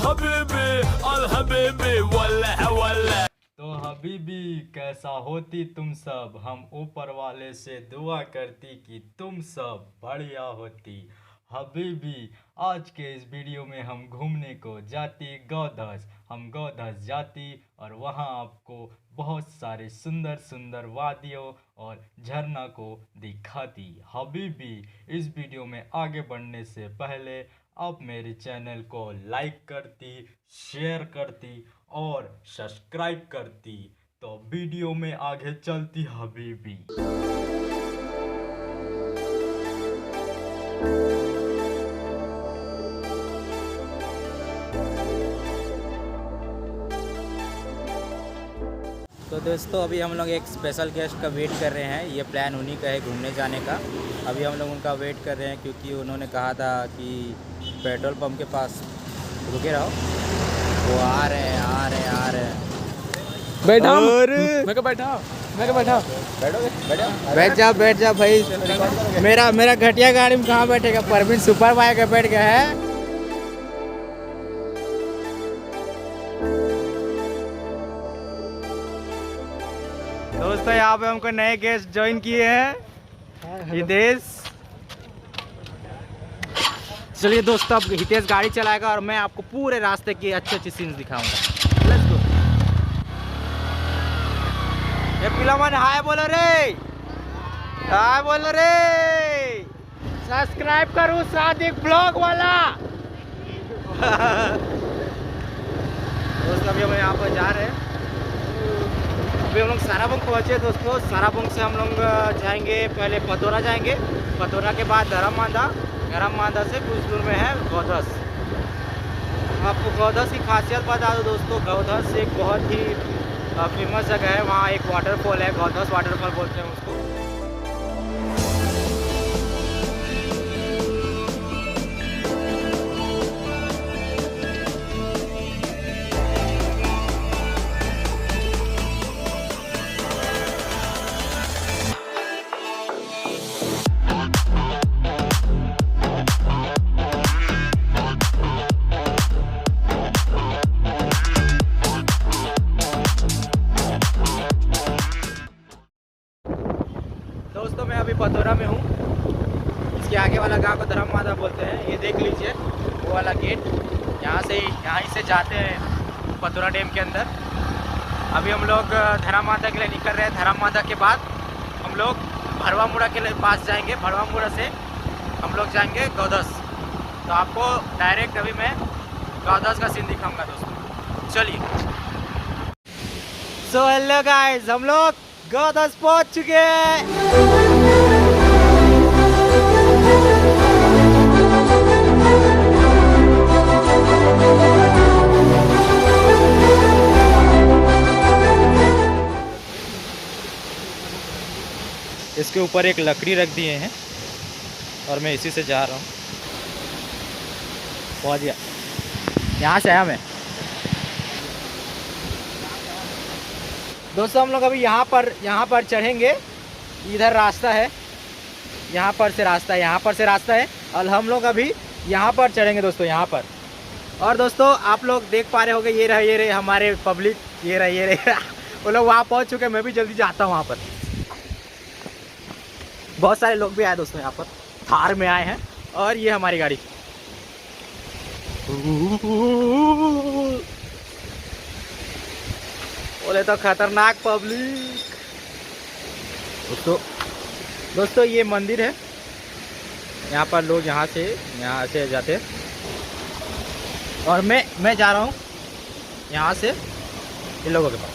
हबीबी अल हबीबी वल्लाह वल्लाह। तो हबीबी कैसा होती तुम सब, हम ऊपर वाले से दुआ करती कि तुम सब बढ़िया होती। हबीबी आज के इस वीडियो में हम घूमने को जाती गौधस, हम गौधस जाती और वहाँ आपको बहुत सारे सुंदर सुंदर वादियों और झरना को दिखाती। हबीबी इस वीडियो में आगे बढ़ने से पहले आप मेरे चैनल को लाइक करती, शेयर करती और सब्सक्राइब करती तो वीडियो में आगे चलती हबीबी। तो दोस्तों अभी हम लोग एक स्पेशल गेस्ट का वेट कर रहे हैं। ये प्लान उन्हीं का है घूमने जाने का। अभी हम लोग उनका वेट कर रहे हैं क्योंकि उन्होंने कहा था कि पेट्रोल पंप के पास रुके रहो। वो आ रहे हैं। बैठा मैं क्या बैठा बैठ जा भाई। मेरा घटिया गाड़ी में कहाँ बैठेगा, परवीन सुपर बाइक पे बैठ गया है। दोस्तों यहाँ पे हमको नए गेस्ट ज्वाइन किए हैं, हितेश। चलिए दोस्तों अब हितेश गाड़ी चलाएगा और मैं आपको पूरे रास्ते की अच्छी अच्छी सीन्स दिखाऊंगा। Let's go. ये पिलामन हाय बोलो रे, सब्सक्राइब करो सादिक ब्लॉग वाला। दोस्तों अभी हम यहाँ पर जा रहे हैं। अभी हम लोग साराबंग पहुँचे दोस्तों। साराबंग से हम लोग जाएंगे, पहले पतोरा जाएंगे, पतोरा के बाद धर्ममादा से कुछ दूर में है गौधस। आपको गौधस की खासियत बता दो दोस्तों, गौधस एक बहुत ही फेमस जगह है। वहाँ एक वाटरफॉल है, गौधस वाटरफॉल बोलते हैं उसको। दोस्तों मैं अभी पतोरा में हूँ। इसके आगे वाला गांव को धर्ममादा बोलते हैं। ये देख लीजिए वो वाला गेट, यहाँ से जाते हैं पतोरा डैम के अंदर। अभी हम लोग धर्ममादा के लिए निकल रहे हैं। धर्ममादा के बाद हम लोग भरवामुड़ा के पास जाएंगे। भरवामुड़ा से हम लोग जाएंगे गौधस। तो आपको डायरेक्ट अभी मैं गौधस का सीन दिखाऊंगा दोस्तों। चलिए। सो हेलो गाइस, हम लोग गौधस पहुंच चुके हैं। इसके ऊपर एक लकड़ी रख दिए हैं और मैं इसी से जा रहा हूँ। पहुंच गया, यहाँ से आया मैं। दोस्तों हम लोग अभी यहाँ पर चढ़ेंगे। इधर रास्ता है, यहाँ पर से रास्ता है और हम लोग अभी यहाँ पर चढ़ेंगे दोस्तों, यहाँ पर। और दोस्तों आप लोग देख पा रहे होंगे, ये रहे हमारे पब्लिक, ये रहे वो लोग वहाँ पहुँच चुके हैं। मैं भी जल्दी जाता हूँ वहाँ पर। बहुत सारे लोग भी आए दोस्तों यहाँ पर, थार में आए हैं और ये हमारी गाड़ी। बोले तो खतरनाक पब्लिक। दोस्तों ये मंदिर है, यहाँ पर लोग यहाँ से जाते हैं और मैं जा रहा हूँ यहाँ से इन लोगों के पास।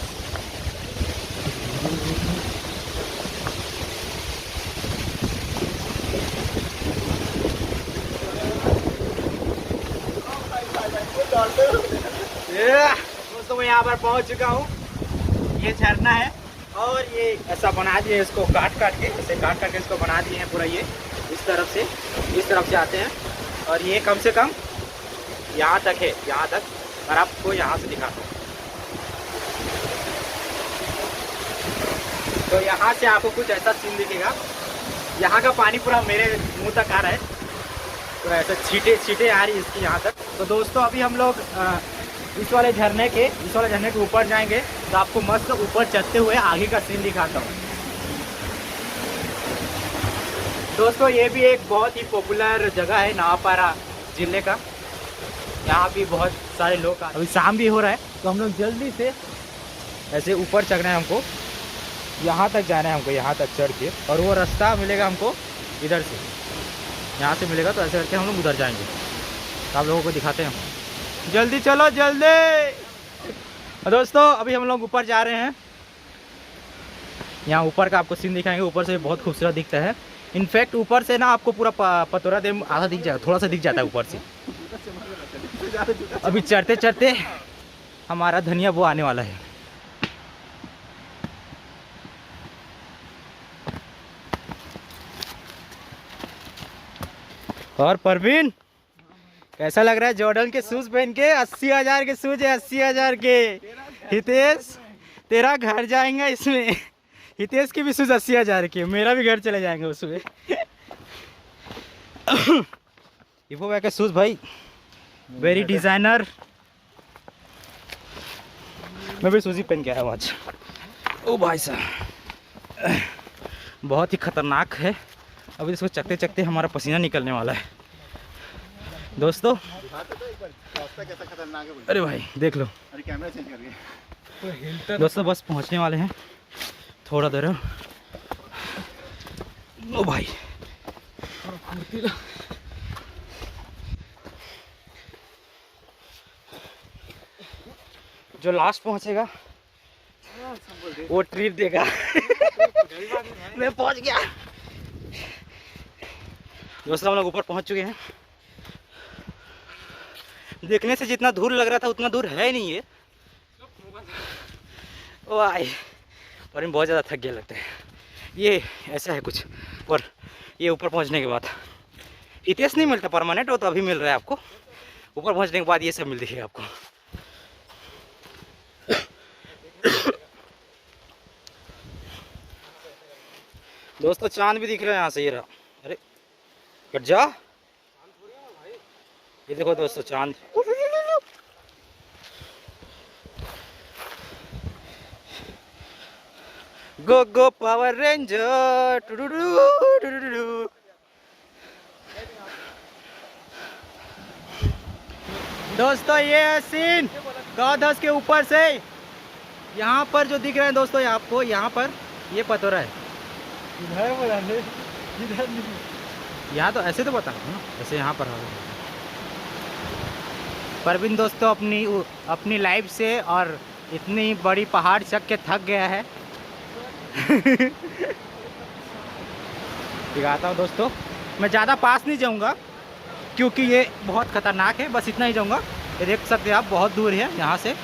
दोस्तों मैं यहाँ पर पहुँच चुका हूँ। ये झरना है और ये ऐसा बना दिए, इसको काट के इसको बना दिए हैं पूरा। ये इस तरफ से आते हैं और ये कम से कम यहाँ तक है, यहाँ तक। और आपको यहाँ से दिखाता हूँ। तो यहाँ से आपको कुछ ऐसा सीन दिखेगा। यहाँ का पानी पूरा मेरे मुंह तक आ रहा है, तो ऐसा छींटे आ रही है इसकी यहाँ तक। तो दोस्तों अभी हम लोग इस वाले झरने के ऊपर जाएंगे, तो आपको मस्त ऊपर चढ़ते हुए आगे का सीन दिखाता हूँ। दोस्तों ये भी एक बहुत ही पॉपुलर जगह है नवापारा जिले का। यहाँ भी बहुत सारे लोग अभी शाम भी हो रहा है, तो हम लोग जल्दी से ऐसे ऊपर चढ़ना है हमको, यहाँ तक जाना है हमको, यहाँ तक चढ़ के, और वो रास्ता मिलेगा हमको इधर से, यहाँ से मिलेगा, तो ऐसे करके हम लोग उधर जाएंगे। तो आप लोगों को दिखाते हैं, जल्दी चलो जल्दी। दोस्तों अभी हम लोग ऊपर जा रहे हैं, यहाँ ऊपर का आपको सीन दिखाएंगे। ऊपर से बहुत खूबसूरत दिखता है। इनफैक्ट ऊपर से ना आपको पूरा पतोरा डैम आधा दिख जाएगा, थोड़ा सा दिख जाता है ऊपर से। अभी चढ़ते चढ़ते हमारा धनिया वो आने वाला है। और परवीन कैसा लग रहा है जॉर्डन के शूज पहन के? 80,000 के शूज है, 80,000 के। हितेश तेरा घर जाएगा इसमें। हितेश के भी शूज 80,000 के, मेरा भी घर चले जाएंगे उसमें। इवो भाई का शूज भाई वेरी डिजाइनर। मैं भी शूज ही पहन के आया हूँ आज। ओ भाई साहब बहुत ही खतरनाक है। अभी इसको चकते चकते हमारा पसीना निकलने वाला है दोस्तों। कैसा खतरनाक है? अरे भाई देख लो। अरे कैमरा चेंज कर दिया दोस्तों बस पहुंचने वाले हैं, थोड़ा देर। ओ भाई जो लास्ट पहुंचेगा वो ट्रीट देगा। मैं पहुंच गया दोस्तों, हम लोग ऊपर पहुंच चुके हैं। देखने से जितना दूर लग रहा था उतना दूर है ही नहीं है। वाह, पर बहुत ज़्यादा थक गया लगता है। ये ऐसा है कुछ। और ये ऊपर पहुंचने के बाद इतिहास नहीं मिलता परमानेंट, वो तो अभी मिल रहा है आपको। ऊपर पहुंचने के बाद ये सब मिल दिखेगा आपको। दोस्तों चांद भी दिख रहा है यहाँ से, ये रहा। अरे कट जा, ये देखो दोस्तों चांद। गो गो पावर रेंजर। दोस्तों ये सीन गौधस के ऊपर से यहाँ पर जो दिख रहे हैं दोस्तों, आपको यहाँ पर ये पतोरा है। यहाँ तो ऐसे तो बता रहा हूँ ना, ऐसे यहाँ पर परवीन दोस्तों अपनी लाइफ से और इतनी बड़ी पहाड़ चढ़ के थक गया है। दिखाता हूँ दोस्तों, मैं ज़्यादा पास नहीं जाऊँगा क्योंकि ये बहुत ख़तरनाक है। बस इतना ही जाऊँगा। ये देख सकते हैं आप, बहुत दूर है यहाँ से,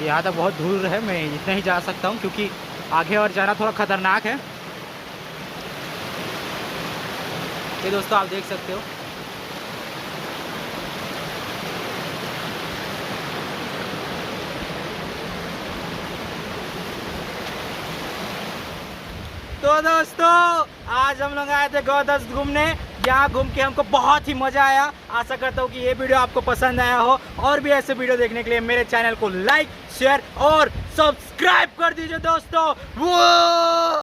यहाँ तक बहुत दूर है। मैं इतना ही जा सकता हूँ क्योंकि आगे और जाना थोड़ा ख़तरनाक है। ये दोस्तों आप देख सकते हो। तो दोस्तों आज हम लोग आए थे गौधस घूमने। यहाँ घूम के हमको बहुत ही मज़ा आया। आशा करता हूँ कि ये वीडियो आपको पसंद आया हो। और भी ऐसे वीडियो देखने के लिए मेरे चैनल को लाइक, शेयर और सब्सक्राइब कर दीजिए दोस्तों। वो